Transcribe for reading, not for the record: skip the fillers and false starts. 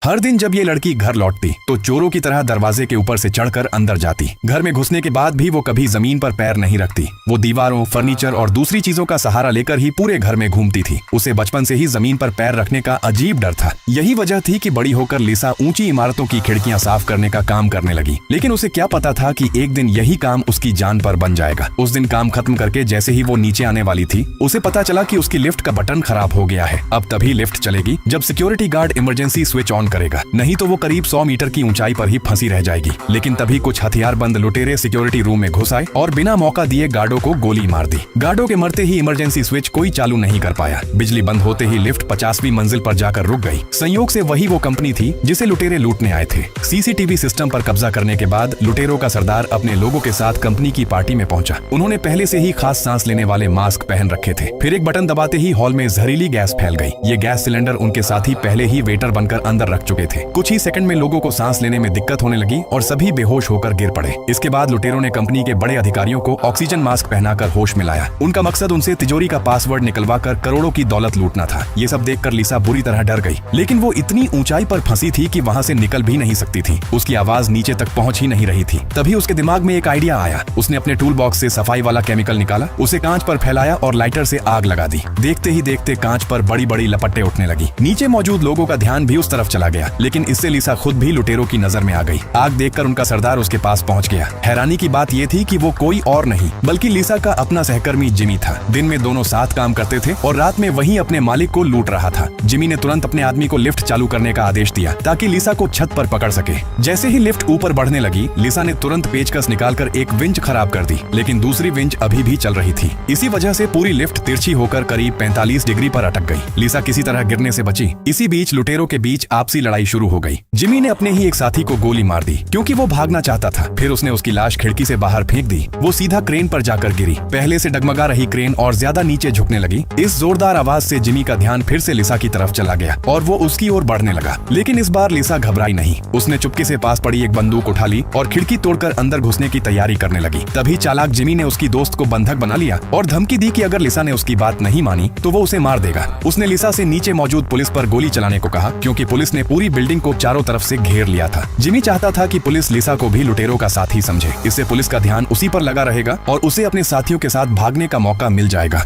हर दिन जब ये लड़की घर लौटती तो चोरों की तरह दरवाजे के ऊपर से चढ़कर अंदर जाती। घर में घुसने के बाद भी वो कभी जमीन पर पैर नहीं रखती। वो दीवारों, फर्नीचर और दूसरी चीजों का सहारा लेकर ही पूरे घर में घूमती थी। उसे बचपन से ही जमीन पर पैर रखने का अजीब डर था। यही वजह थी कि बड़ी होकर लिसा ऊंची इमारतों की खिड़कियां साफ करने का काम करने लगी। लेकिन उसे क्या पता था कि एक दिन यही काम उसकी जान पर बन जाएगा। उस दिन काम खत्म करके जैसे ही वो नीचे आने वाली थी, उसे पता चला कि उसकी लिफ्ट का बटन खराब हो गया है। अब तभी लिफ्ट चलेगी जब security guard emergency switch on करेगा, नहीं तो वो करीब 100 मीटर की ऊंचाई पर ही फंसी रह जाएगी। लेकिन तभी कुछ हथियारबंद लुटेरे सिक्योरिटी रूम में घुस आए और बिना मौका दिए गार्डों को गोली मार दी। गार्डों के मरते ही इमरजेंसी स्विच कोई चालू नहीं कर पाया। बिजली बंद होते ही लिफ्ट 50वीं मंजिल पर जाकर रुक गई। संयोग से वही वो कंपनी थी जिसे लुटेरे लूटने आए थे। सीसीटीवी सिस्टम पर कब्जा करने के बाद लुटेरों का सरदार अपने लोगों के साथ कंपनी की पार्टी में पहुंचा। उन्होंने पहले से ही खास सांस लेने वाले मास्क पहन रखे थे। फिर एक बटन दबाते ही हॉल में जहरीली गैस फैल गई। ये गैस सिलेंडर उनके साथी पहले ही वेटर बनकर अंदर रख चुके थे। कुछ ही सेकंड में लोगों को सांस लेने में दिक्कत होने लगी और सभी बेहोश होकर गिर पड़े। इसके बाद लुटेरों ने कंपनी के बड़े अधिकारियों को ऑक्सीजन मास्क पहनाकर होश में लाया। उनका मकसद उनसे तिजोरी का पासवर्ड निकलवाकर करोड़ों की दौलत लूटना था। ये सब देखकर लिसा बुरी तरह डर गई। लेकिन वो इतनी ऊंचाई पर फंसी थी कि वहां से निकल भी नहीं सकती थी। उसकी आवाज नीचे तक पहुंच ही नहीं रही थी। तभी उसके दिमाग में एक आइडिया आया। उसने अपने टूल बॉक्स से सफाई वाला केमिकल निकाला, उसे कांच पर फैलाया और लाइटर से आग लगा दी। देखते ही देखते कांच पर बड़ी बड़ी लपटें उठने लगी। नीचे मौजूद लोगों का ध्यान भी उस तरफ चला गया। लेकिन इससे लिसा खुद भी लुटेरों की नजर में आ गई। आग देखकर उनका सरदार उसके पास पहुंच गया। हैरानी की बात यह थी कि वो कोई और नहीं बल्कि लिसा का अपना सहकर्मी जिमी था। दिन में दोनों साथ काम करते थे और रात में वही अपने मालिक को लूट रहा था। जिमी ने तुरंत अपने आदमी को लिफ्ट चालू करने का आदेश दिया ताकि लिसा को छत पर पकड़ सके। जैसे ही लिफ्ट ऊपर बढ़ने लगी, लिसा ने तुरंत पेचकस निकालकर एक विंच खराब कर दी। लेकिन दूसरी विंच अभी भी चल रही थी। इसी वजह से पूरी लिफ्ट तिरछी होकर करीब 45 डिग्री पर अटक गई। लिसा किसी तरह गिरने से बची। इसी बीच लुटेरों के बीच आपसी लड़ाई शुरू हो गई। जिमी ने अपने ही एक साथी को गोली मार दी क्योंकि वो भागना चाहता था। फिर उसने उसकी लाश खिड़की से बाहर फेंक दी। वो सीधा क्रेन पर जाकर गिरी। पहले से डगमगा रही क्रेन और ज्यादा नीचे झुकने लगी। इस जोरदार आवाज से जिमी का ध्यान फिर से लिसा की तरफ चला गया और वो उसकी ओर बढ़ने लगा। लेकिन इस बार लिसा घबराई नहीं। उसने चुपके से पास पड़ी एक बंदूक उठा ली और खिड़की तोड़कर अंदर घुसने की तैयारी करने लगी। तभी चालाक जिमी ने उसकी दोस्त को बंधक बना लिया और धमकी दी कि अगर लिसा ने उसकी बात नहीं मानी तो वो उसे मार देगा। उसने लिसा से नीचे मौजूद पुलिस पर गोली चलाने को कहा क्योंकि पुलिस ने पूरी बिल्डिंग को चारों तरफ से घेर लिया था। जिमी चाहता था कि पुलिस लिसा को भी लुटेरों का साथी समझे। इससे पुलिस का ध्यान उसी पर लगा रहेगा और उसे अपने साथियों के साथ भागने का मौका मिल जाएगा।